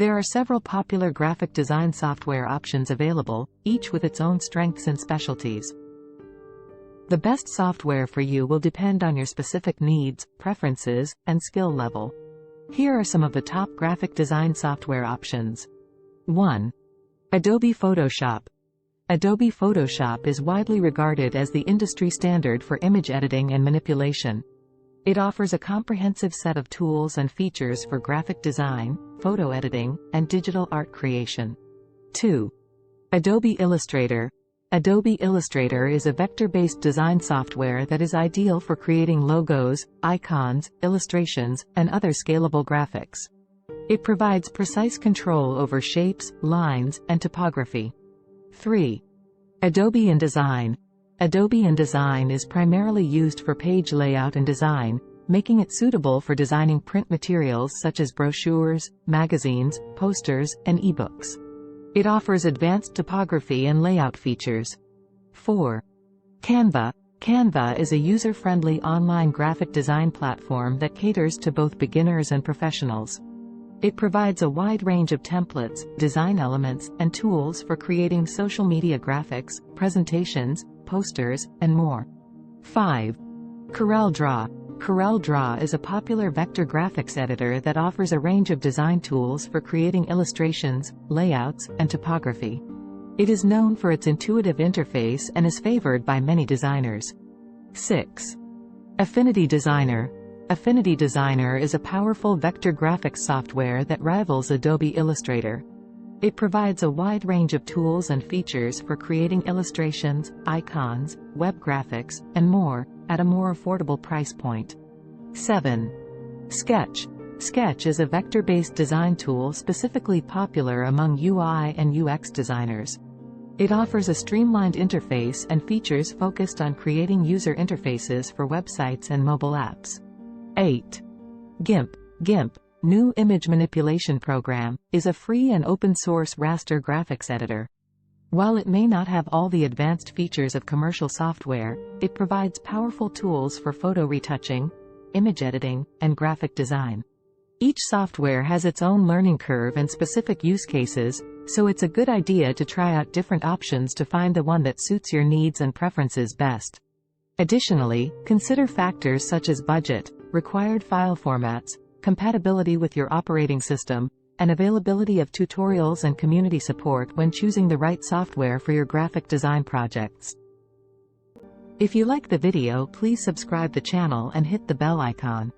There are several popular graphic design software options available, each with its own strengths and specialties. The best software for you will depend on your specific needs, preferences, and skill level. Here are some of the top graphic design software options. 1. Adobe Photoshop. Adobe Photoshop is widely regarded as the industry standard for image editing and manipulation. It offers a comprehensive set of tools and features for graphic design, photo editing, and digital art creation. 2. Adobe Illustrator. Adobe Illustrator is a vector-based design software that is ideal for creating logos, icons, illustrations, and other scalable graphics. It provides precise control over shapes, lines, and typography. 3. Adobe InDesign. Adobe InDesign is primarily used for page layout and design, making it suitable for designing print materials such as brochures, magazines, posters, and ebooks. It offers advanced typography and layout features. 4. Canva. Canva is a user-friendly online graphic design platform that caters to both beginners and professionals. It provides a wide range of templates, design elements, and tools for creating social media graphics, presentations, posters, and more. 5. CorelDRAW. CorelDRAW is a popular vector graphics editor that offers a range of design tools for creating illustrations, layouts, and typography. It is known for its intuitive interface and is favored by many designers. 6. Affinity Designer. Affinity Designer is a powerful vector graphics software that rivals Adobe Illustrator. It provides a wide range of tools and features for creating illustrations, icons, web graphics, and more, at a more affordable price point. 7. Sketch. Sketch is a vector-based design tool specifically popular among UI and UX designers. It offers a streamlined interface and features focused on creating user interfaces for websites and mobile apps. 8. GIMP. GIMP, New Image Manipulation Program, is a free and open-source raster graphics editor. While it may not have all the advanced features of commercial software, it provides powerful tools for photo retouching, image editing, and graphic design. Each software has its own learning curve and specific use cases, so it's a good idea to try out different options to find the one that suits your needs and preferences best. Additionally, consider factors such as budget, required file formats, compatibility with your operating system, and availability of tutorials and community support when choosing the right software for your graphic design projects. If you like the video, please subscribe the channel and hit the bell icon.